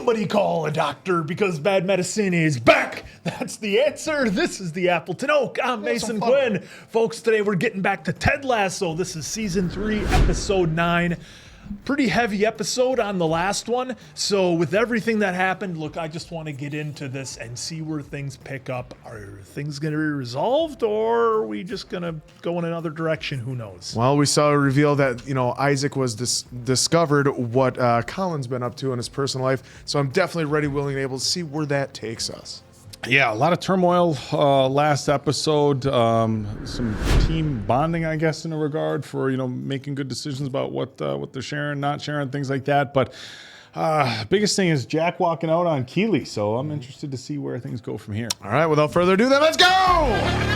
Somebody call a doctor because bad medicine is back. That's the answer. This is the Appleton Oak. I'm Mason Quinn. Folks, today we're getting back to Ted Lasso. This is season 3, episode 9. Pretty heavy episode on the last one. So with everything that happened, look, I just want to get into this and see where things pick up. Are things going to be resolved, or are we just going to go in another direction? Who knows? Well, we saw a reveal that, Isaac was discovered what Colin's been up to in his personal life. So I'm definitely ready, willing, and able to see where that takes us. Yeah, a lot of turmoil last episode. Some team bonding, I guess, in a regard for making good decisions about what they're sharing, not sharing, things like that. But biggest thing is Jack walking out on Keeley. So I'm interested to see where things go from here. All right, without further ado, then let's go!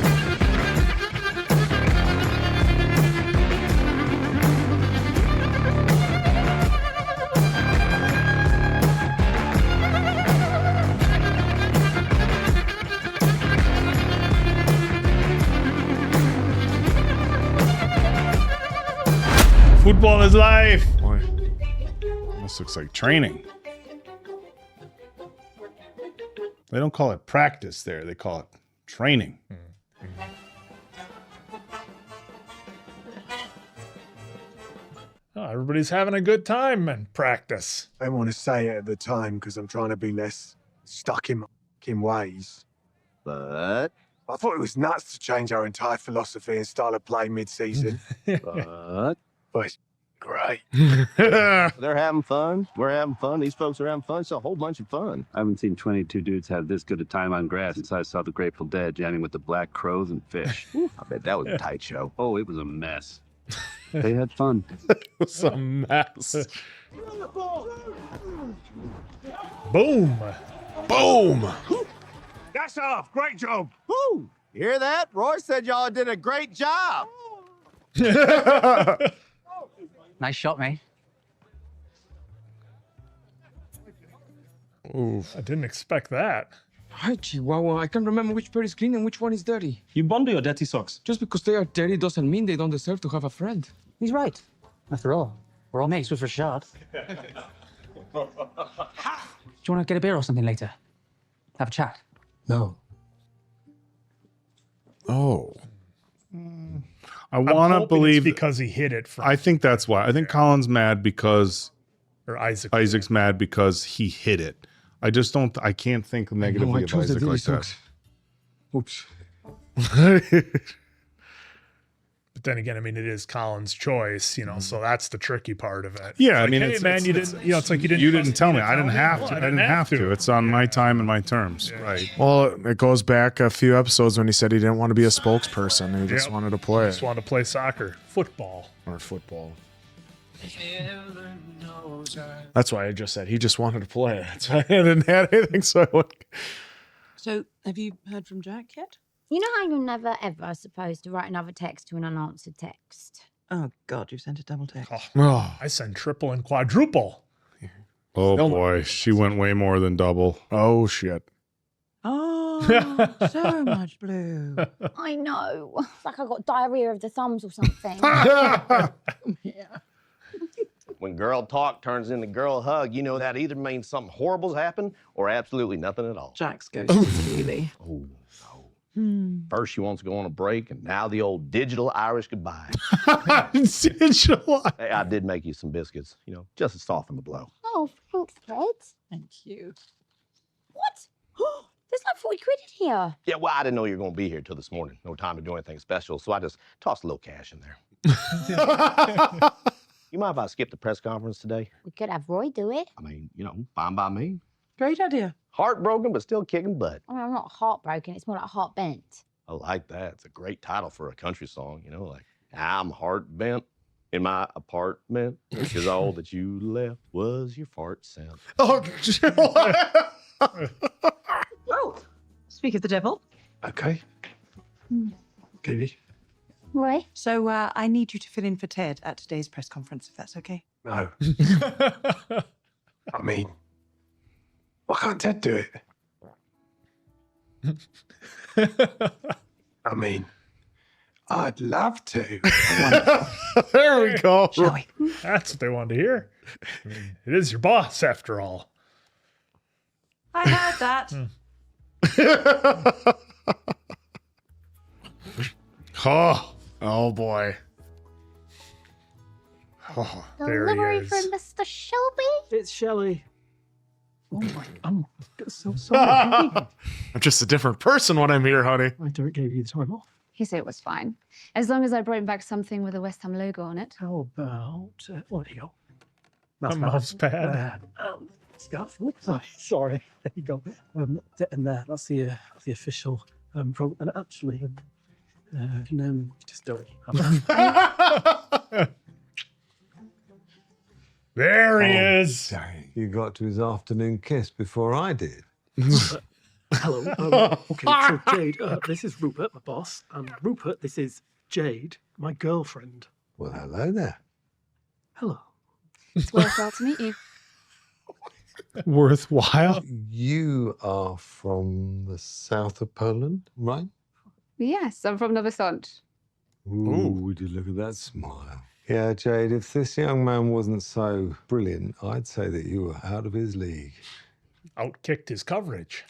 Football is life. Boy, this looks like training. They don't call it practice there. They call it training. Oh, everybody's having a good time in practice. I don't want to say it at the time because I'm trying to be less stuck in ways. But I thought it was nuts to change our entire philosophy and style of play mid-season. but But it's great. they're having fun. We're having fun. These folks are having fun. It's a whole bunch of fun. I haven't seen 22 dudes have this good a time on grass since I saw the Grateful Dead jamming with the Black Crows and Fish. I bet that was a tight show. Oh, it was a mess. They had fun. It's a mess. Boom. Boom! That's off. Great job. Woo! You hear that? Roy said y'all did a great job. Nice shot, mate. Oof, I didn't expect that. Hi, Chihuahua. I can't remember which pair is clean and which one is dirty. You bond your dirty socks. Just because they are dirty doesn't mean they don't deserve to have a friend. He's right. After all, we're all mates with Rashad. Do you want to get a beer or something later? Have a chat? No. Oh. I want to believe it's because he hit it from. I think that's why. I think Colin's mad because or Isaac. Isaac's mad because he hit it. I just don't. I can't think negatively of Isaac like that. Oops. But then again, I mean, it is Colin's choice, so that's the tricky part of it. Yeah, It's like, hey, man, you didn't. It's like you didn't tell me. I didn't have to. Well, I didn't have to. It's on my time and my terms. Yeah. Right. Well, it goes back a few episodes when he said he didn't want to be a spokesperson. He just Yep. wanted to play Just wanted to play soccer, football. or football. That's why I just said he just wanted to play. That's why I didn't have anything. So, have you heard from Jack yet? You know how you're never, ever supposed to write another text to an unanswered text? Oh, God, you sent a double text. Oh, I send triple and quadruple. Oh boy, she went way more than double. oh shit. Oh, so much blue. I know. It's like I got diarrhea of the thumbs or something. Yeah. When girl talk turns into girl hug, you know that either means something horrible's happened or absolutely nothing at all. Jack's ghosted, really. Oh, no. First she wants to go on a break, and now the old digital Irish goodbye. Hey, I did make you some biscuits, just to soften the blow. Oh, thanks, Ted. Thank you. What? There's like 40 quid in here. Yeah, well, I didn't know you were going to be here till this morning. No time to do anything special, so I just tossed a little cash in there. You mind if I skip the press conference today? We could have Roy do it. I mean, fine by me. Great idea. Heartbroken, but still kicking butt. I mean, I'm not heartbroken. It's more like heart bent. I like that. It's a great title for a country song, like, I'm heart bent in my apartment because all that you left was your fart scent. Oh, Oh, speak of the devil. Okay. Katie? Roy? So, I need you to fill in for Ted at today's press conference, if that's okay. No. I mean, why can't Ted do it? I mean, I'd love to. There we go. Shall we? That's what they wanted to hear. I mean, it is your boss, after all. I heard that. Oh boy. Oh, there he Delivery is. for Mr. Shelby. It's Shelley. Oh my, I'm so sorry. I'm just a different person when I'm here, honey. I don't give you the time off. He said it was fine, as long as I brought him back something with a West Ham logo on it. How about, oh, there you go. A mouse pad. Scarf. Sorry. There you go. And there, that's the official program. And actually, just don't. There he is. You got to his afternoon kiss before I did. Hello. Okay, so Jade, this is Rupert, my boss. And Rupert, this is Jade, my girlfriend. Well, hello there. Hello. It's worthwhile to meet you. Worthwhile. You are from the south of Poland, right? Yes, I'm from Nowy Sącz. Ooh, would you look at that smile? Yeah, Jade, if this young man wasn't so brilliant, I'd say that you were out of his league. Outkicked his coverage.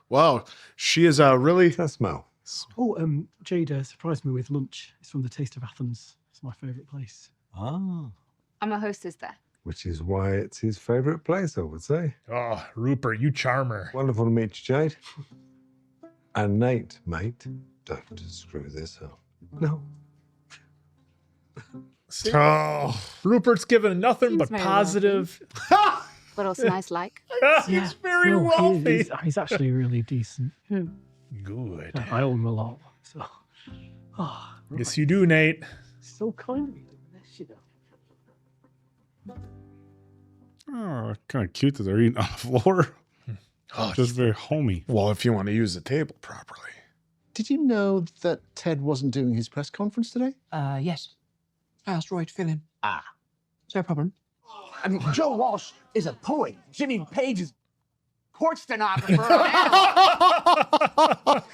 Wow, she is really. That smell. Oh, Jade surprised me with lunch. It's from the Taste of Athens. It's my favourite place. Ah. I'm a hostess there. Which is why it's his favourite place, I would say. Oh, Rupert, you charm her. Wonderful to meet you, Jade. And Nate, mate, don't screw this up. No. Oh, Rupert's given nothing Seems but very positive. What else nice like? He's very No, wealthy. he's actually really decent. Good. I owe him a lot. So, Yes, you do, Nate. so kind of you doing this, you know. Oh, kind of cute that they're eating on the floor. Oh, Just very homey. well, if you want to use the table properly. Did you know that Ted wasn't doing his press conference today? Yes. I asked Roy to fill in. Ah. Is there a problem? I mean, Joe Walsh is a poet. Jimmy Page is court stenographer.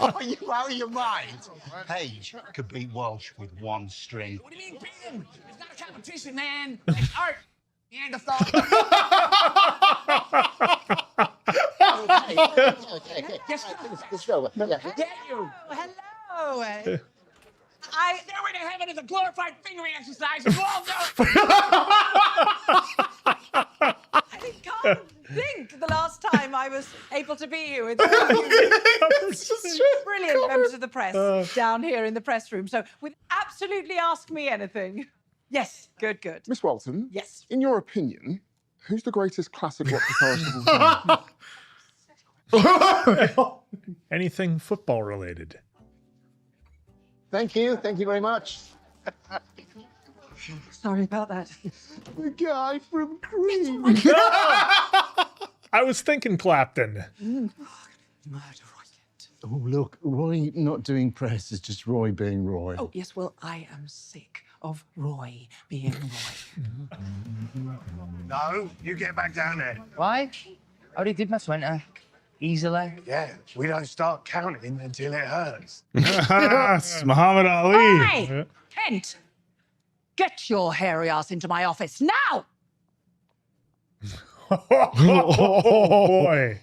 Are you out of your mind? Page could beat Walsh with one string. What do you mean, beat him? It's not a competition, man. It's art. Neanderthal. Okay. Yes, let's go. Yeah. Get you. Hello. Stairway to Heaven is a glorified fingering exercise. You all know. I can't think the last time I was able to be here with all you brilliant members of the press down here in the press room. So, with absolutely ask me anything. Yes, good. Miss Walton. Yes. In your opinion, who's the greatest classic rock guitarist of all time? Anything football related. Thank you very much. Sorry about that. The guy from Creed. I was thinking Clapton. Oh, look, Roy not doing press is just Roy being Roy. Oh, yes, well, I am sick of Roy being Roy. No, you get back down there. Why? I already did my splinter. Easily. Yeah, we don't start counting until it hurts. It's Muhammad Ali. Hey, Kent, get your hairy ass into my office now. Oh, boy.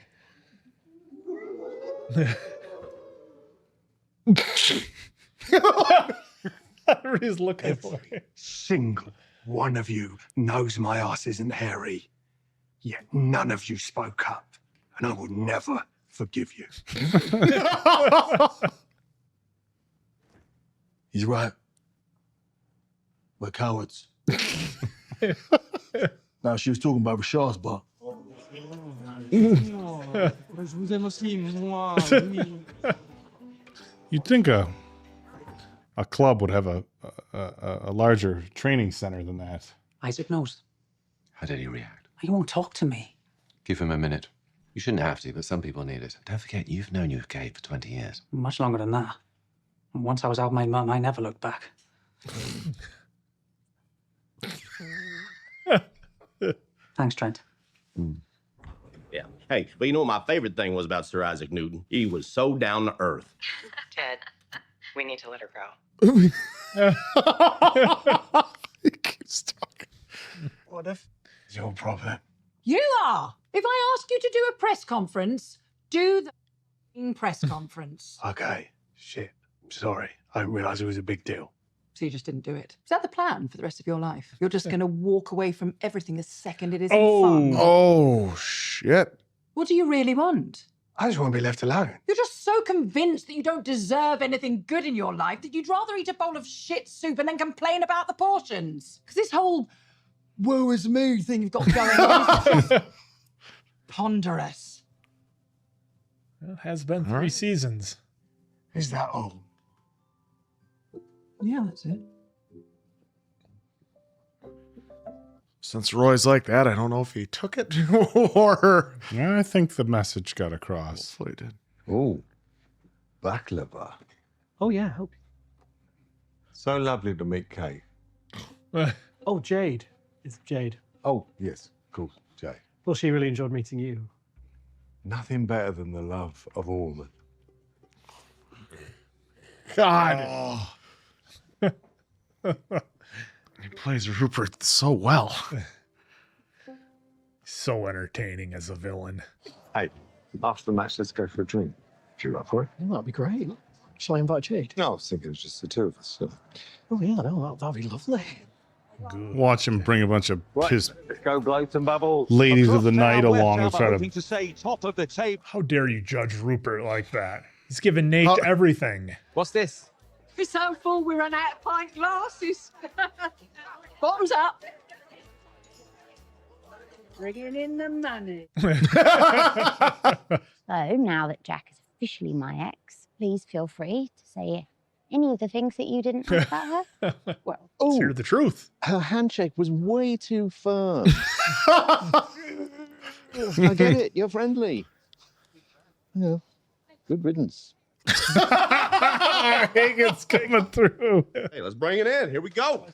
Everybody's looking for it. Single one of you knows my ass isn't hairy. Yet none of you spoke up. And I will never forgive you. He's right. We're cowards. Now, she was talking about Rashad's bar. You'd think a club would have a larger training center than that. Isaac knows. How did he react? He won't talk to me. Give him a minute. You shouldn't have to, but some people need it. Don't forget, you've known your Kate for 20 years. Much longer than that. And once I was out with my mum, I never looked back. Thanks, Trent. Yeah. Hey, but you know what my favorite thing was about Sir Isaac Newton? He was so down to earth. Ted, we need to let her go. He keeps talking. What if it's your problem? You are. If I ask you to do a press conference, Do the press conference. Okay, shit. Sorry. I didn't realise it was a big deal. So you just didn't do it. Is that the plan for the rest of your life? You're just going to walk away from everything the second it isn't fun? Oh, shit. What do you really want? I just want to be left alone. You're just so convinced that you don't deserve anything good in your life that you'd rather eat a bowl of shit soup and then complain about the portions. Because this whole woe is me thing you've got going on is just ponderous. Well, has been 3 seasons. Is that all? Yeah, that's it. Since Roy's like that, I don't know if he took it or... Yeah, I think the message got across. Hopefully he did. Oh, baklava. Oh, yeah. Hope. So lovely to meet Kate. Oh, Jade. It's Jade. Oh, yes, of course, Jay. Well, she really enjoyed meeting you. Nothing better than the love of a woman. God. He plays Rupert so well. So entertaining as a villain. Hey, after the match, let's go for a drink. If you're up for it. Oh, that'd be great. Shall I invite Jade? No, I was thinking it was just the two of us. So. Oh, yeah, no, that'd be lovely. Good. Watch him bring a bunch of his Let's go blow some bubbles. ladies of the night along and try to... to say top of the table. How dare you judge Rupert like that? He's giving Nate everything. What's this? We're so full, we run out of pint glasses. Bottoms up. Bringing in the money. So now that Jack is officially my ex, please feel free to say any of the things that you didn't like about her. Well, Let's hear the truth. Her handshake was way too firm. I get it. You're friendly. Yeah. Good riddance. Hagen's coming through. Hey, let's bring it in. Here we go.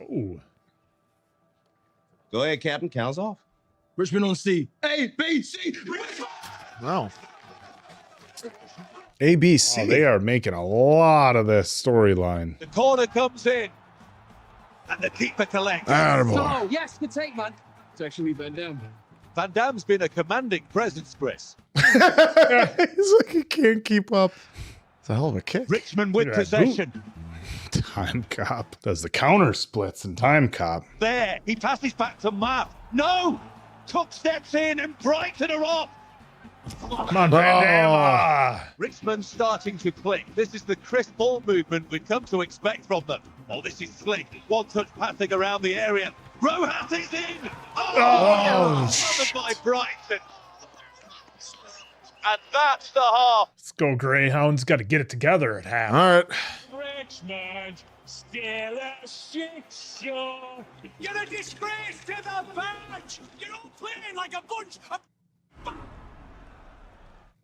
Oh. Go ahead, Captain. Count us off. Richmond on C. A, B, C. No. ABC. Oh, they are making a lot of this storyline. The corner comes in. And the keeper collects. Oh, yes, good take, man. It's actually Van Damme. Van Damme's been a commanding presence, Chris. He's like, he can't keep up. It's a hell of a kick. Richmond with Look at that possession. Time Cop does the counter splits in Time Cop. There, he passes back to Matt. No! Tuck steps in and Brighton are off. Come on, Van Damme. Ah. Richmond starting to click. This is the Chris Paul movement we've come to expect from them. Oh, this is slick. One touch passing around the area. Rojas is in. Covered by Brighton. And that's the half. Let's go, Greyhounds. Got to get it together at half. All right. Richmond, still a shit show. You're a disgrace to the badge. You're all playing like a bunch of...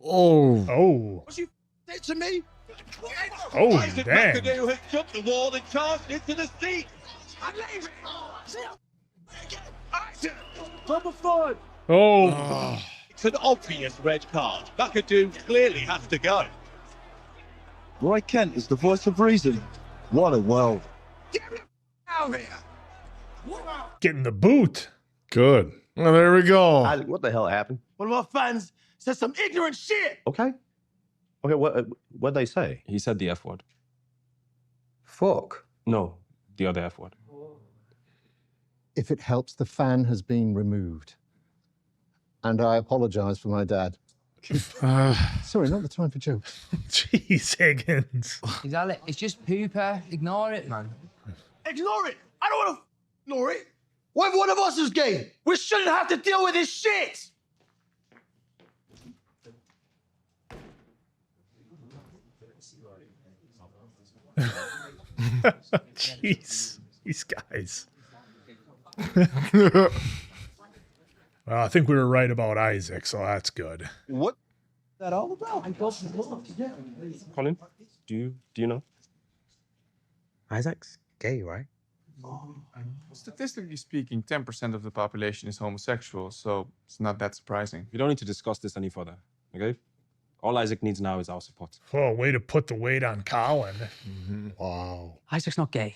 Oh. Oh. Was you did to me? Oh, Isaac dang. McAdoo has jumped the wall and charged into the seat. I'm leaving. Isaac, number 5. Oh. It's an obvious red card. McAdoo clearly has to go. Roy Kent is the voice of reason. What a world. Get him out of here. Getting the boot. Good. Well, there we go. Isaac, what the hell happened? One of our fans said some ignorant shit. Okay. Okay, what'd they say? He said the F word. Fuck. No, the other F word. If it helps, the fan has been removed. And I apologize for my dad. Sorry, not the time for jokes. Jeez, Higgins. Exactly. It's just pooper. Ignore it, man. Ignore it. I don't want to ignore it. What if one of us is gay? We shouldn't have to deal with this shit. Jeez, these guys. Well, I think we were right about Isaac, so that's good. What is that all about? Colin, do you know? Isaac's gay, right? Statistically speaking, 10% of the population is homosexual, so it's not that surprising. We don't need to discuss this any further, okay? All Isaac needs now is our support. Oh, way to put the weight on Colin. Wow. Isaac's not gay.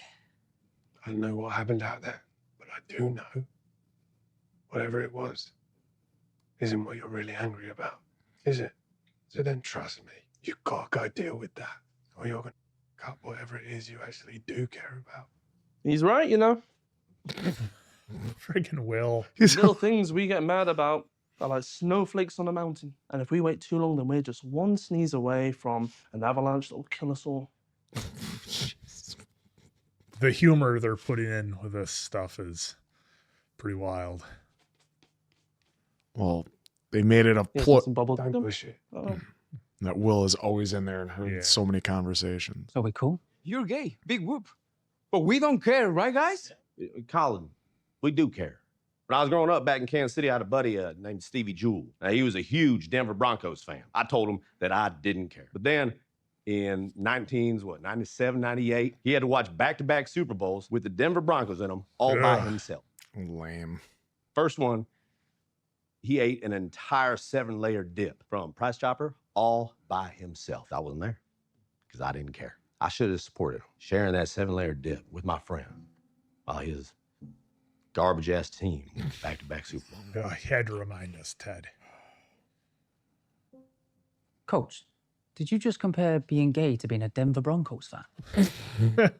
I don't know what happened out there, but I do know whatever it was isn't what you're really angry about, is it? So then trust me, you've got to go deal with that, or you're going to cut whatever it is you actually do care about. He's right, you know. Friggin' Will. Little things we get mad about are like snowflakes on a mountain. And if we wait too long, then we're just one sneeze away from an avalanche that will kill us all. The humor they're putting in with this stuff is pretty wild. Well, they made it a plot Don't push it. that Will is always in there and heard so many conversations. So we cool? You're gay. Big whoop. But we don't care, right, guys? Colin, we do care. When I was growing up back in Kansas City, I had a buddy named Stevie Jewell. Now, he was a huge Denver Broncos fan. I told him that I didn't care. But then in 97, 98, he had to watch back-to-back Super Bowls with the Denver Broncos in them all by himself. Lame. First one, he ate an entire 7-layer dip from Price Chopper all by himself. I wasn't there because I didn't care. I should have supported him, sharing that 7-layer dip with my friend while his garbage-ass team went back-to-back Super Bowl. He had to remind us, Ted. Coach, did you just compare being gay to being a Denver Broncos fan? You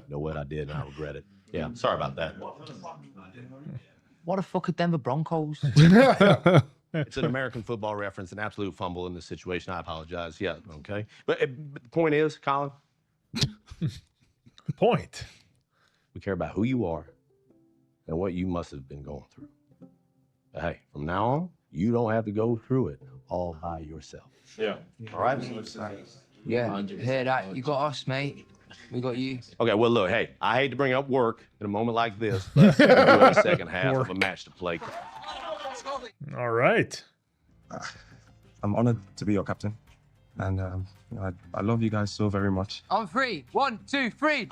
know what I did, and I regret it. Yeah, sorry about that. What the fuck are Denver Broncos? It's an American football reference, an absolute fumble in this situation. I apologize. Yeah, okay. But the point is, Colin. The point. We care about who you are and what you must have been going through. But hey, from now on, you don't have to go through it all by yourself. Yeah. All right? Yeah, hear that. You got us, mate. We got you. Okay, well, look, hey, I hate to bring up work in a moment like this, but we're doing the second half of a match to play. All right. I'm honored to be your captain. And you know, I love you guys so very much. On three. 1, 2, 3.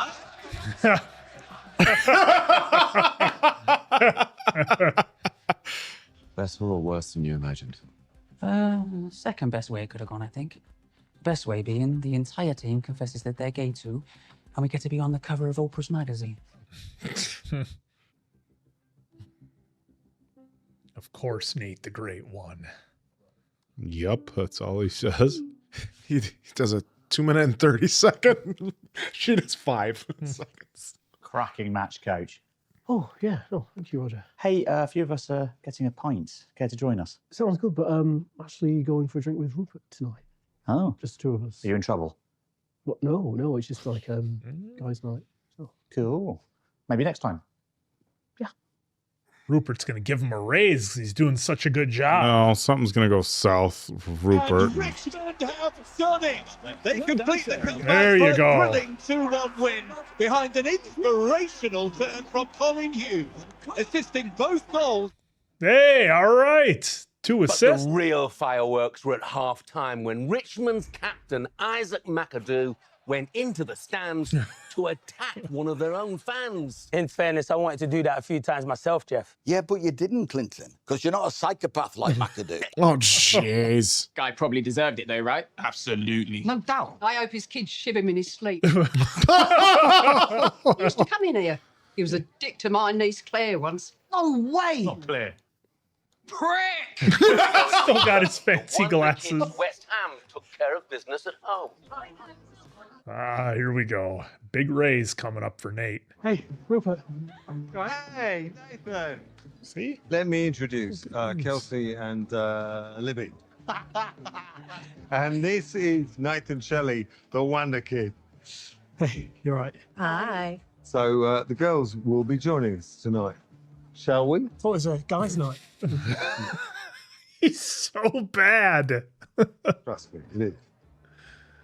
Better or worse than you imagined? Second best way it could have gone, I think. Best way being the entire team confesses that they're gay too, and we get to be on the cover of Oprah's magazine. Of course, Nate the Great won. Yup, that's all he says. He does a 2-minute and 30-second. She does 5 seconds. Cracking match, coach. Oh, yeah. Oh, thank you, Roger. Hey, a few of us are getting a pint. Care to join us? Sounds good, but actually going for a drink with Rupert tonight. Oh. Just the two of us. Are you in trouble? What? No, it's just like guys' night. So. Cool. Maybe next time. Rupert's going to give him a raise 'cause he's doing such a good job. No, something's going to go south for Rupert. And Richmond have done it. They complete the comeback There you for go. a thrilling 2-1 win behind an inspirational turn from Colin Hughes, assisting both goals. Hey, all right. 2 assists. But the real fireworks were at half-time when Richmond's captain, Isaac McAdoo, went into the stands to attack one of their own fans. In fairness, I wanted to do that a few times myself, Jeff. Yeah, but you didn't, Clinton, because you're not a psychopath like McAdoo. Oh, jeez. Guy probably deserved it, though, right? Absolutely. No doubt. I hope his kids shib him in his sleep. He used to come in here. He was a dick to my niece Claire once. No way! Not Claire. Prick! Still got his fancy glasses. West Ham took care of business at home. Ah, here we go. Big raise coming up for Nate. Hey, Rupert. Hey, Nathan. See? Let me introduce Kelsey and Libby. And this is Nathan Shelley, the Wonder Kid. Hey, you're right. Hi. So the girls will be joining us tonight. Shall we? Thought it was a guys' night. He's so bad. Trust me, it is.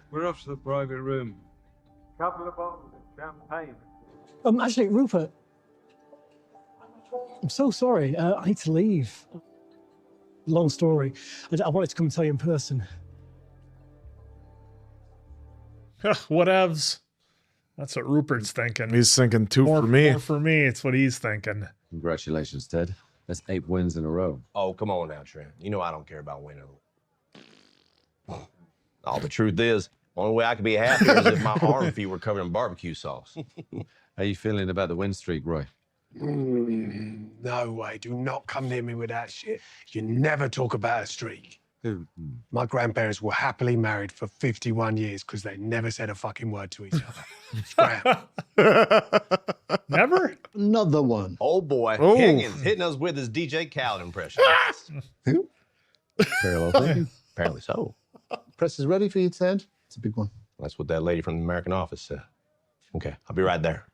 We're off to the private room. Couple of bottles of champagne. Actually, Rupert, I'm so sorry. I need to leave. Long story. I wanted to come and tell you in person. Whatevs. That's what Rupert's thinking. He's thinking 2 for me. 4 for me. It's what he's thinking. Congratulations, Ted. That's 8 wins in a row. Oh, come on now, Trent. You know I don't care about winning. Oh, the truth is, only way I could be happier is if my arm feet were covered in barbecue sauce. How you feeling about the win streak, Roy? No way. Do not come near me with that shit. You never talk about a streak. My grandparents were happily married for 51 years because they never said a fucking word to each other. Scram. Never? Another one. Oh boy, Oh. Higgins hitting us with his DJ Khaled impression. Who? Parallel thinking? Apparently so. Press is ready for you, Ted. It's a big one. That's what that lady from the American Office said. Okay, I'll be right there.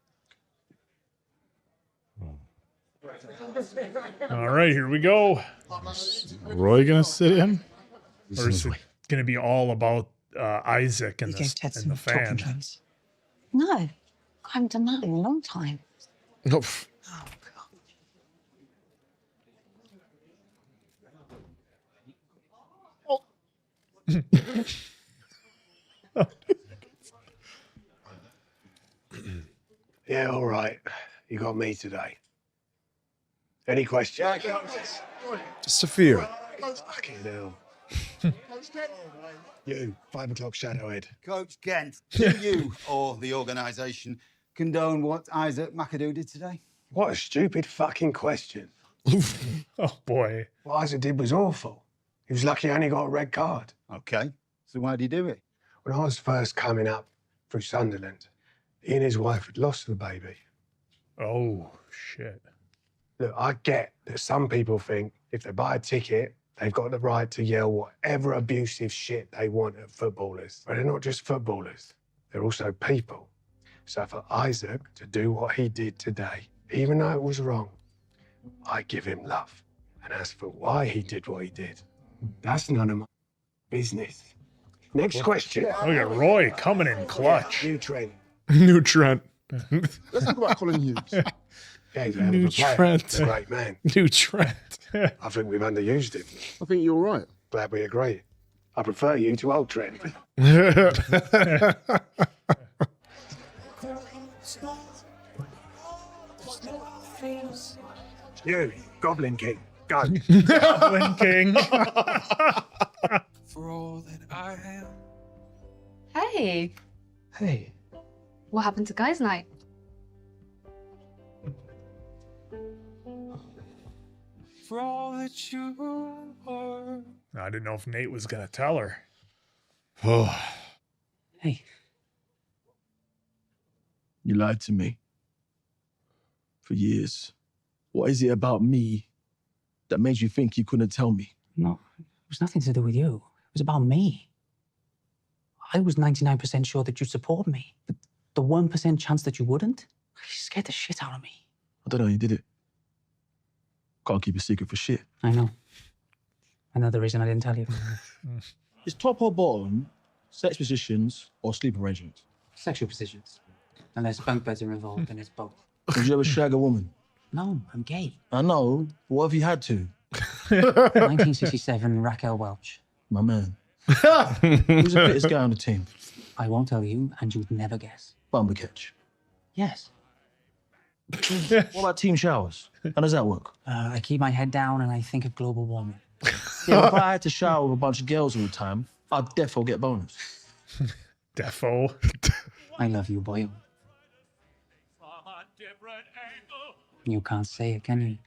All right, here we go. Roy gonna sit in? Or is it going to be all about Isaac and the fan? No, I haven't done that in a long time. Nope. Yeah, all right. You got me today. Any questions? Just a few. Fucking hell. You, 5 o'clock shadowhead. Coach Kent, do you or the organisation condone what Isaac McAdoo did today? What a stupid fucking question. Oh, boy. What Isaac did was awful. He was lucky he only got a red card. Okay, so why did he do it? When I was first coming up through Sunderland, he and his wife had lost the baby. Oh, shit. Look, I get that some people think if they buy a ticket, they've got the right to yell whatever abusive shit they want at footballers. But they're not just footballers, they're also people. So for Isaac to do what he did today, even though it was wrong, I give him love. And as for why he did what he did, that's none of my business. Next question. Look at Roy coming in clutch. New Trent. New Trent. Let's talk about Colin Hughes. Yeah, he's a hell of New a player. Trent. He's a great man. New Trent. I think we've underused him. I think you're right. Glad we agree. I prefer you to old Trent. You, Goblin King, go. Goblin King. For all that I am. Hey, Hey. what happened to guys' night? For all that you are. I didn't know if Nate was going to tell her. Oh. Hey. You lied to me. For years. What is it about me that made you think you couldn't tell me? No, it was nothing to do with you. It was about me. I was 99% sure that you'd support me, but the 1% chance that you wouldn't, scared the shit out of me. I don't know how you did it. Can't keep a secret for shit. I know. Another reason I didn't tell you. Is top or bottom sex positions or sleep arrangements? Sexual positions. Unless bunk beds are involved, then it's both. Did you ever shag a woman? No, I'm gay. I know. But what have you had to? 1967, Raquel Welch. My man. Who's the fittest guy on the team? I won't tell you, and you'd never guess. Bumbercatch. Yes. What about team showers? How does that work? I keep my head down and I think of global warming. Yeah, but if I had to shower with a bunch of girls all the time, I'd defo get bonus. Defo. I love you, boy. You can't say it, can you?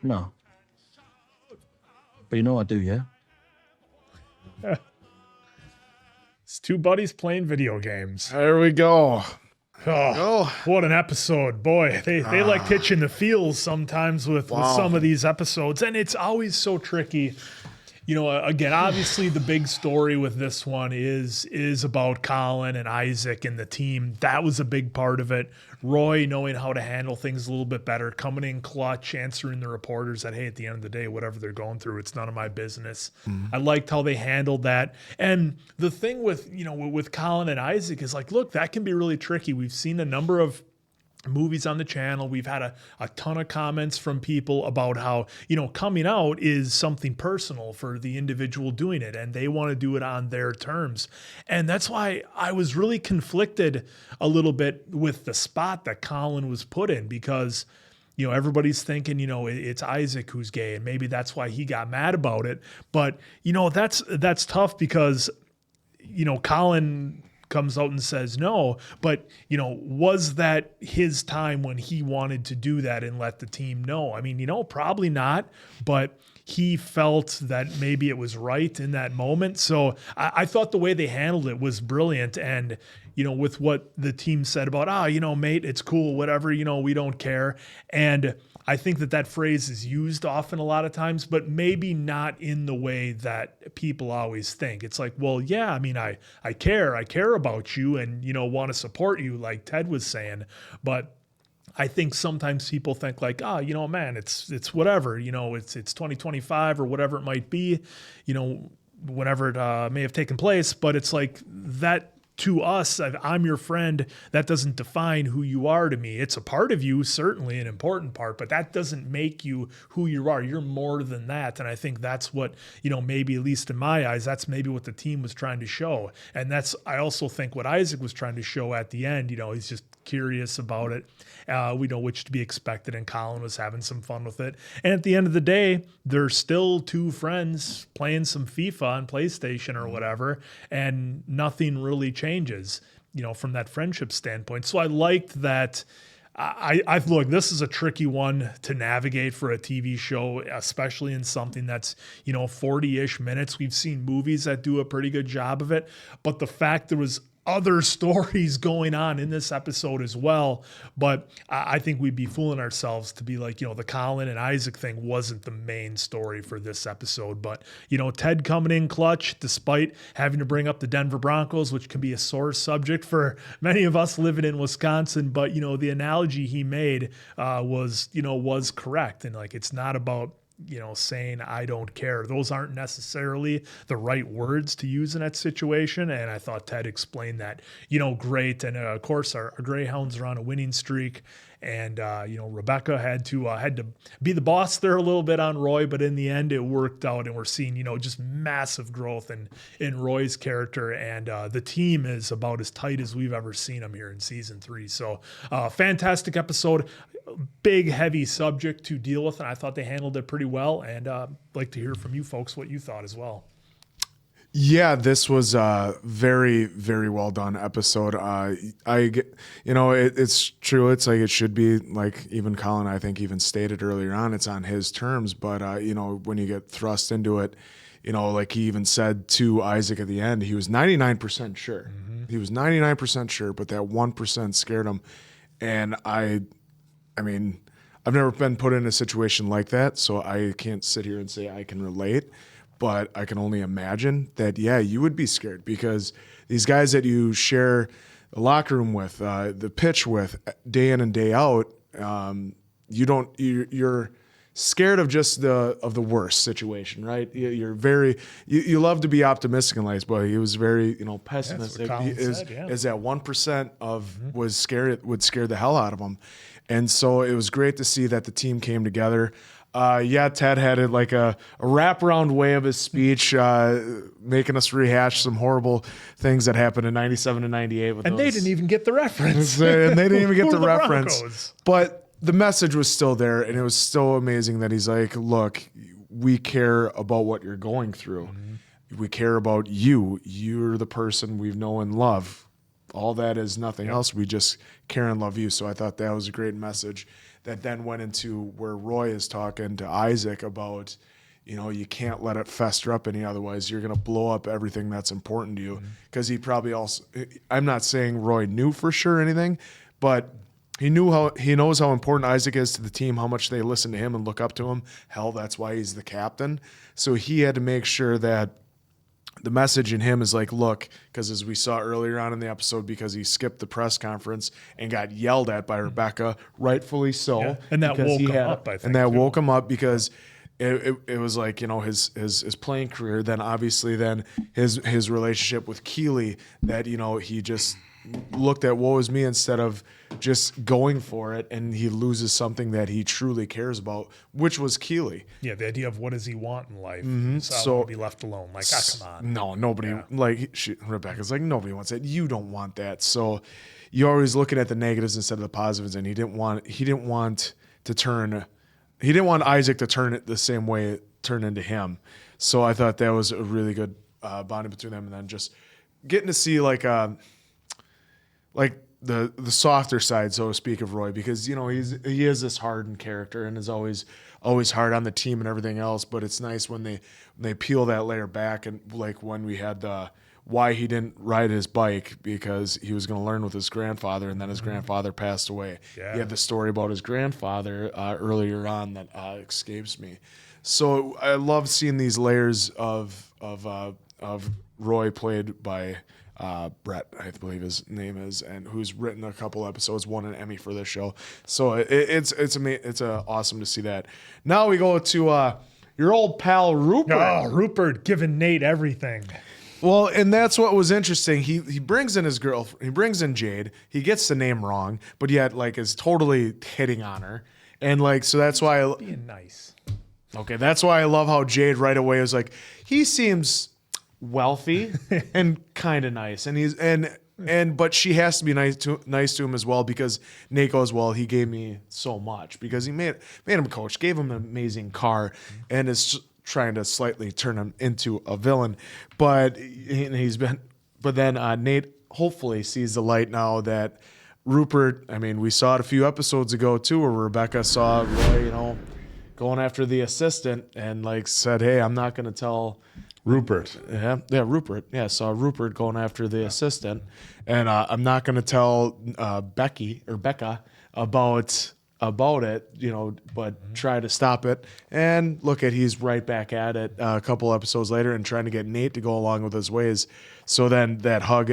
No. But you know I do, yeah? It's two buddies playing video games. There we go. Oh, what an episode. Boy, they like pitching the feels sometimes with some of these episodes. And it's always so tricky. You know, again, obviously the big story with this one is about Colin and Isaac and the team. That was a big part of it. Roy knowing how to handle things a little bit better, coming in clutch, answering the reporters that, hey, at the end of the day, whatever they're going through, it's none of my business. I liked how they handled that. And the thing with, you know, with Colin and Isaac is like, look, that can be really tricky. We've seen a number of movies on the channel. We've had a ton of comments from people about how, you know, coming out is something personal for the individual doing it, and they want to do it on their terms. And that's why I was really conflicted a little bit with the spot that Colin was put in, because, everybody's thinking, it's Isaac who's gay, and maybe that's why he got mad about it. But, that's tough because, Colin comes out and says no, but, was that his time when he wanted to do that and let the team know? I mean, probably not, but he felt that maybe it was right in that moment. So I thought the way they handled it was brilliant. And, with what the team said about, mate, it's cool, whatever, we don't care. And I think that phrase is used often a lot of times, but maybe not in the way that people always think. It's like, well, yeah, I mean, I care about you and, want to support you, like Ted was saying. But I think sometimes people think like, man, it's whatever, it's 2025 or whatever it might be, whenever it may have taken place. But it's like that. To us, I'm your friend. That doesn't define who you are to me. It's a part of you, certainly an important part, but that doesn't make you who you are. You're more than that. And I think that's what, maybe at least in my eyes, that's maybe what the team was trying to show. And I also think what Isaac was trying to show at the end, he's just curious about it. We know which to be expected, and Colin was having some fun with it. And at the end of the day, they're still two friends playing some FIFA on PlayStation or whatever, and nothing really changes, from that friendship standpoint. So I liked that. I look, this is a tricky one to navigate for a TV show, especially in something that's, 40-ish minutes. We've seen movies that do a pretty good job of it, but the fact there was other stories going on in this episode as well. But I think we'd be fooling ourselves to be like, the Colin and Isaac thing wasn't the main story for this episode. But, Ted coming in clutch, despite having to bring up the Denver Broncos, which can be a sore subject for many of us living in Wisconsin. But, the analogy he made was correct. And like, it's not about, saying I don't care. Those aren't necessarily the right words to use in that situation. And I thought Ted explained that, great. And of course, our Greyhounds are on a winning streak. And, Rebecca had to be the boss there a little bit on Roy, but in the end it worked out, and we're seeing, just massive growth in Roy's character. And the team is about as tight as we've ever seen them here in season 3. So fantastic episode, big, heavy subject to deal with. And I thought they handled it pretty well. And I'd like to hear from you folks what you thought as well. Yeah, this was a very, very well done episode. It's true. It's like it should be, like even Colin, I think, even stated earlier on, it's on his terms. But, when you get thrust into it, like he even said to Isaac at the end, he was 99% sure. Mm-hmm. He was 99% sure, but that 1% scared him. And I mean, I've never been put in a situation like that, so I can't sit here and say I can relate. But I can only imagine that, yeah, you would be scared because these guys that you share the locker room with, the pitch with, day in and day out, you're scared of just the worst situation, right? You love to be optimistic in life, but he was very pessimistic. Is that 1% of would scare the hell out of him, and so it was great to see that the team came together. Ted had it like a wraparound way of his speech, making us rehash some horrible things that happened in 97 and 98. And they didn't even get the reference. And they didn't even get the the reference. Broncos? But the message was still there, and it was so amazing that he's like, look, we care about what you're going through. Mm-hmm. We care about you. You're the person we know and love. All that is nothing else. We just care and love you. So I thought that was a great message. That then went into where Roy is talking to Isaac about, you can't let it fester up any otherwise. You're going to blow up everything that's important to you. Because he probably also, I'm not saying Roy knew for sure anything, but he knows how important Isaac is to the team, how much they listen to him and look up to him. Hell, that's why he's the captain. So he had to make sure that the message in him is like, look, because as we saw earlier on in the episode, because he skipped the press conference and got yelled at by Rebecca, rightfully so. Yeah. And that woke him up, I think. And that woke him up because it was like, his playing career, then obviously then his relationship with Keely, that, he just looked at woe is me instead of just going for it, and he loses something that he truly cares about, which was Keely. Yeah, the idea of what does he want in life. Mm-hmm. So be left alone. Like, come on. No, nobody, Rebecca's like, nobody wants that. You don't want that. So you're always looking at the negatives instead of the positives, and he didn't want to turn. He didn't want Isaac to turn it the same way it turned into him. So I thought that was a really good bonding between them, and then just getting to see like the softer side, so to speak, of Roy, because he is this hardened character and is always hard on the team and everything else. But it's nice when they peel that layer back, and like when we had why he didn't ride his bike, because he was going to learn with his grandfather, and then his grandfather passed away. Yeah. He had the story about his grandfather earlier on that escapes me. So I love seeing these layers of Roy, played by Brett, I believe his name is, and who's written a couple episodes, won an Emmy for this show. So it's awesome to see that. Now we go to your old pal Rupert. Oh, Rupert giving Nate everything. Well, and that's what was interesting. He brings in his girlfriend. He brings in Jade. He gets the name wrong, but yet like is totally hitting on her, and like so that's why being nice. Okay, that's why I love how Jade right away was like, he seems wealthy and kind of nice, and but she has to be nice to him as well, because Nate goes, well, he gave me so much because he made him a coach, gave him an amazing car, and is trying to slightly turn him into a villain. But then Nate hopefully sees the light now that Rupert, I mean, we saw it a few episodes ago too, where Rebecca saw Roy, going after the assistant, and like said, hey, I'm not going to tell Rupert. Yeah, Rupert. Yeah, saw Rupert going after the assistant, and I'm not going to tell Becca about it, but try to stop it. And look he's right back at it a couple episodes later and trying to get Nate to go along with his ways. So then that hug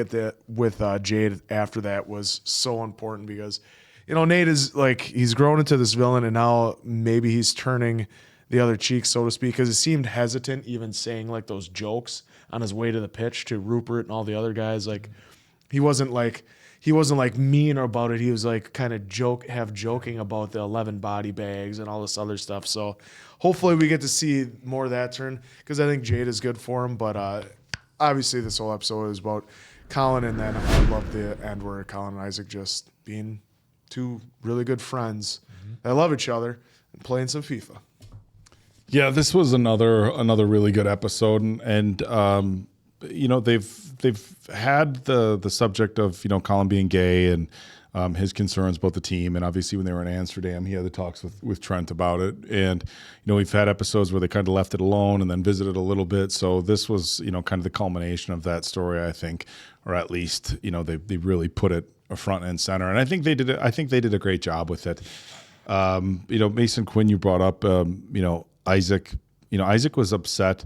with Jade after that was so important, because Nate is like, he's grown into this villain, and now maybe he's turning the other cheek, so to speak, because he seemed hesitant even saying like those jokes on his way to the pitch to Rupert and all the other guys. Like he wasn't like mean about it. He was like kind of joking about the 11 body bags and all this other stuff. So hopefully we get to see more of that turn, because I think Jade is good for him. But obviously this whole episode is about Colin, and then I love the end where Colin and Isaac just being two really good friends that love each other and playing some FIFA. Yeah, this was another really good episode, and they've had the subject of Colin being gay and his concerns about the team, and obviously when they were in Amsterdam, he had the talks with Trent about it, and we've had episodes where they kind of left it alone and then visited a little bit. So this was kind of the culmination of that story, I think, or at least they really put it front and center, and I think they did a great job with it. Mason Quinn, you brought up, Isaac. Isaac was upset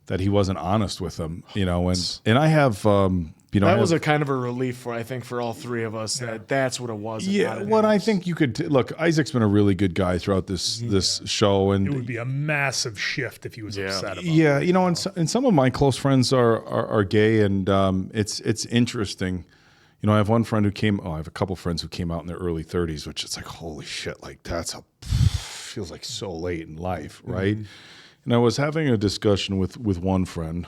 that he wasn't honest with him, and I have, that was a kind of a relief for all three of us, that's what it was. Yeah, well, I think you could look. Isaac's been a really good guy throughout this show, and it would be a massive shift if he was upset about it. Yeah, and some of my close friends are gay, and it's interesting. I have one friend I have a couple friends who came out in their early 30s, which is like, holy shit, like feels like so late in life, right? Mm-hmm. And I was having a discussion with one friend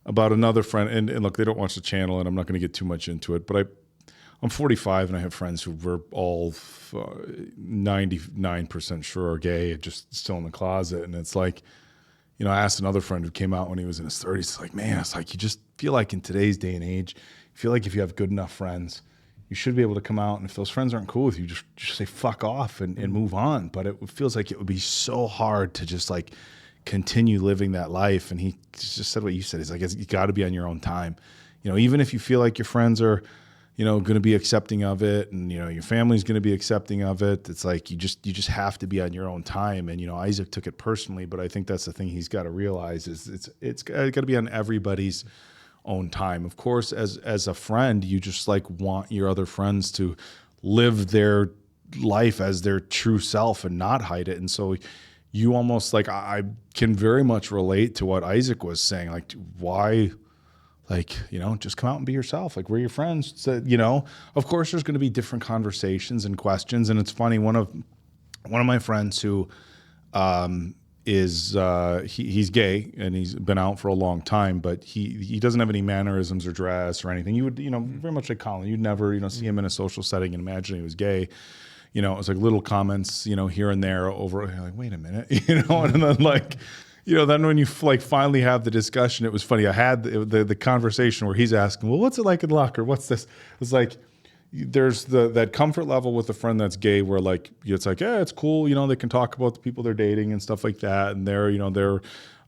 about another friend, and look, they don't watch the channel, and I'm not going to get too much into it, but I'm 45, and I have friends who were all 99% sure are gay and just still in the closet, and it's like, I asked another friend who came out when he was in his 30s, it's like, man, it's like you just feel like in today's day and age, I feel like if you have good enough friends, you should be able to come out, and if those friends aren't cool with you, just say fuck off and move on. But it feels like it would be so hard to just like continue living that life. And he just said what you said. He's like, you got to be on your own time. Even if you feel like your friends are, going to be accepting of it, and your family's going to be accepting of it, it's like you just have to be on your own time. And Isaac took it personally, but I think that's the thing he's got to realize is it's got to be on everybody's own time. Of course, as a friend, you just like want your other friends to live their life as their true self and not hide it. And so you almost like, I can very much relate to what Isaac was saying. Like, why, like, just come out and be yourself. Like, we're your friends. So, of course there's going to be different conversations and questions. And it's funny, one of my friends who he's gay, and he's been out for a long time, but he doesn't have any mannerisms or dress or anything. You would, very much like Colin, you'd never, see him in a social setting and imagine he was gay. you know, it was like little comments, you know, here and there over, like, wait a minute, you know, and then like, you know, then when you like finally have the discussion, it was funny. I had the conversation where he's asking, well, what's it like in locker? What's this? It's like, there's that comfort level with a friend that's gay where like, it's like, yeah, it's cool. You know, they can talk about the people they're dating and stuff like that. And their, you know, their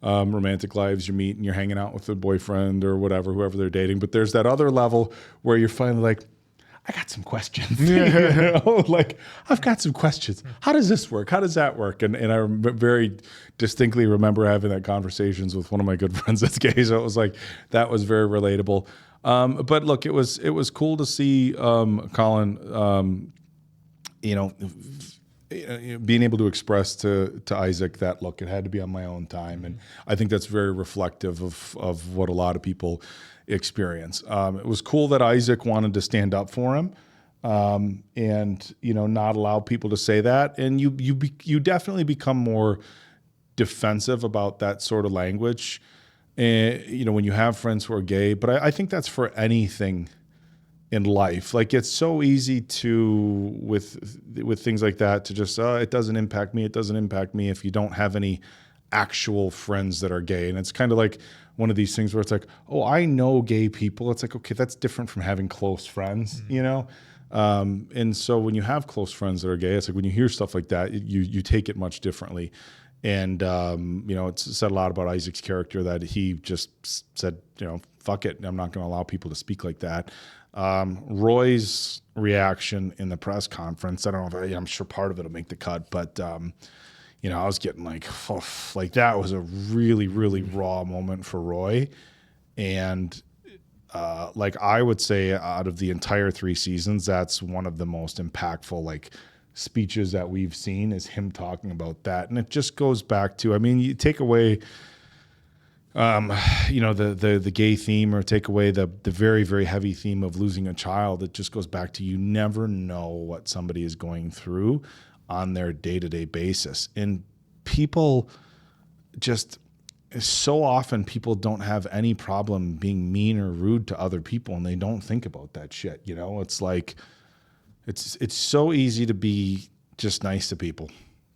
romantic lives, you meet and you're hanging out with a boyfriend or whatever, whoever they're dating. But there's that other level where you're finally like, I got some questions. You know? Like, I've got some questions. How does this work? How does that work? And I very distinctly remember having that conversations with one of my good friends that's gay. So it was like, that was very relatable. But look, it was cool to see Colin, you know, being able to express to Isaac that, look, it had to be on my own time. And I think that's very reflective of what a lot of people experience. It was cool that Isaac wanted to stand up for him, and, you know, not allow people to say that. And you definitely become more defensive about that sort of language, you know, when you have friends who are gay. But I think that's for anything in life. Like, it's so easy to, with things like that, to just, it doesn't impact me. It doesn't impact me if you don't have any actual friends that are gay. And it's kind of like one of these things where it's like, oh, I know gay people. It's like, okay, that's different from having close friends, you know? And so when you have close friends that are gay, it's like when you hear stuff like that, you take it much differently. And, you know, it's said a lot about Isaac's character that he just said, you know, fuck it. I'm not going to allow people to speak like that. Roy's reaction in the press conference, I don't know if I'm sure part of it will make the cut, but, you know, I was getting like that was a really, really raw moment for Roy. And like, I would say out of the entire 3 seasons, that's one of the most impactful like speeches that we've seen, is him talking about that. And it just goes back to, I mean, you take away, you know, the gay theme, or take away the very, very heavy theme of losing a child. It just goes back to, you never know what somebody is going through on their day-to-day basis. And people just, so often people don't have any problem being mean or rude to other people, and they don't think about that shit. You know, it's like, it's so easy to be just nice to people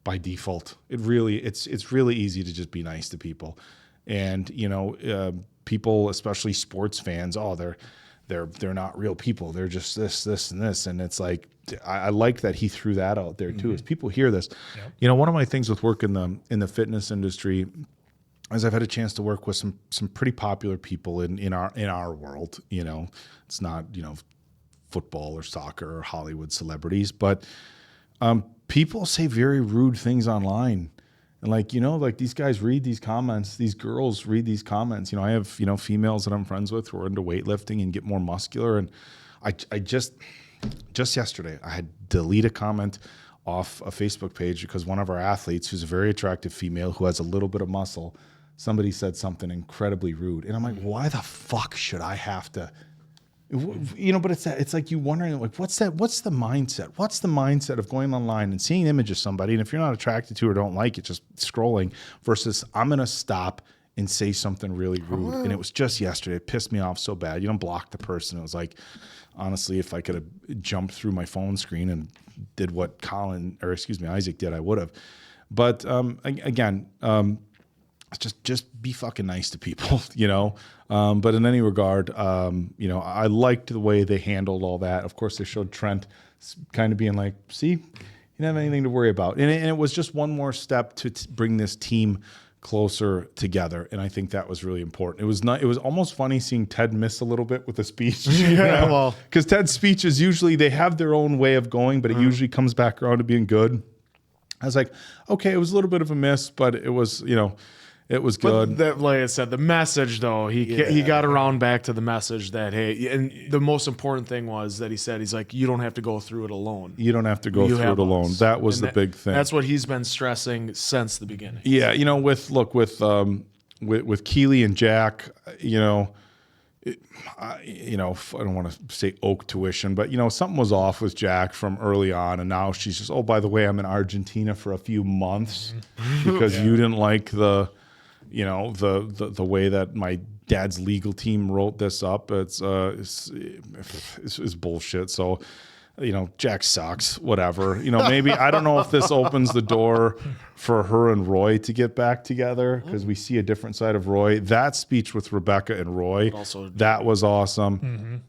by default. It's really easy to just be nice to people. And, you know, people, especially sports fans, oh, they're not real people. They're just this, and this. And it's like, I like that he threw that out there too, as people hear this. Yep. You know, one of my things with work in the fitness industry is I've had a chance to work with some pretty popular people in our world. You know, it's not, you know, football or soccer or Hollywood celebrities, but people say very rude things online. And like, you know, like these guys read these comments, these girls read these comments. You know, I have, you know, females that I'm friends with who are into weightlifting and get more muscular. And I just yesterday, I had deleted a comment off a Facebook page because one of our athletes, who's a very attractive female who has a little bit of muscle, somebody said something incredibly rude. And I'm like, why the fuck should I have to, you know? But it's like you wondering, like, what's the mindset? What's the mindset of going online and seeing an image of somebody, and if you're not attracted to or don't like it, just scrolling, versus I'm going to stop and say something really rude. And it was just yesterday. It pissed me off so bad. You don't block the person. It was like, honestly, if I could have jumped through my phone screen and did what Isaac did, I would have. But again, just be fucking nice to people, you know? But in any regard, you know, I liked the way they handled all that. Of course, they showed Trent kind of being like, see, you don't have anything to worry about. And it was just one more step to bring this team closer together. And I think that was really important. It was almost funny seeing Ted miss a little bit with the speech. Yeah, well, because Ted's speeches usually, they have their own way of going, but it usually comes back around to being good. I was like, okay, it was a little bit of a miss, but it was, you know, it was good. But like I said, the message though, he got around back to the message that, hey, and the most important thing was that he's like, you don't have to go through it alone. You don't have to go through it alone. That was the big thing. That's what he's been stressing since the beginning. Yeah, you know, with Keely and Jack, you know, I don't want to say oak tuition, but, you know, something was off with Jack from early on, and now she's just, oh, by the way, I'm in Argentina for a few months because you didn't like the way that my dad's legal team wrote this up. It's bullshit. So Jack sucks, whatever. Maybe, I don't know if this opens the door for her and Roy to get back together, because we see a different side of Roy. That speech with Rebecca and Roy, that was awesome.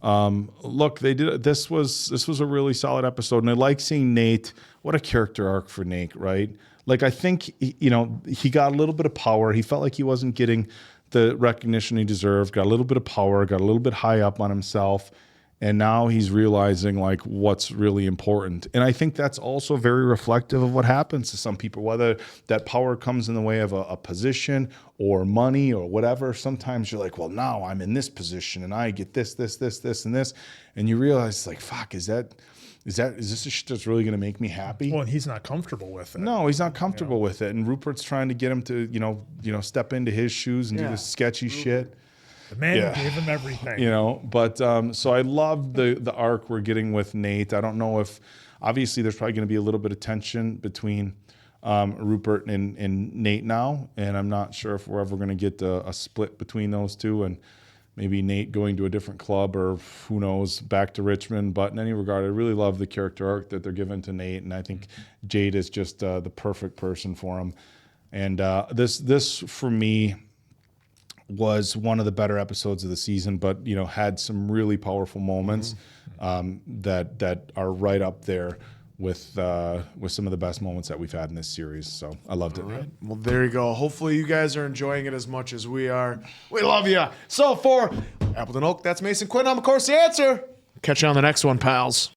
Look, they did. This was a really solid episode, and I like seeing Nate. What a character arc for Nate, right? Like, I think, he got a little bit of power. He felt like he wasn't getting the recognition he deserved, got a little bit of power, got a little bit high up on himself. And now he's realizing like what's really important. And I think that's also very reflective of what happens to some people, whether that power comes in the way of a position or money or whatever. Sometimes you're like, well, now I'm in this position and I get this, and this. And you realize like, fuck, is this the shit that's really going to make me happy? Well, and he's not comfortable with it. No, he's not comfortable with it. And Rupert's trying to get him to, step into his shoes and do this sketchy shit. The man gave him everything. But so I love the arc we're getting with Nate. I don't know if, obviously there's probably going to be a little bit of tension between Rupert and Nate now. And I'm not sure if we're ever going to get a split between those two, and maybe Nate going to a different club, or who knows, back to Richmond. But in any regard, I really love the character arc that they're giving to Nate. And I think Jade is just the perfect person for him. And this for me was one of the better episodes of the season, but had some really powerful moments that are right up there with some of the best moments that we've had in this series. So I loved it. Right. Well, there you go. Hopefully you guys are enjoying it as much as we are. We love you. So for Appleton Oak, that's Mason Quinn. I'm of course the answer. Catch you on the next one, pals.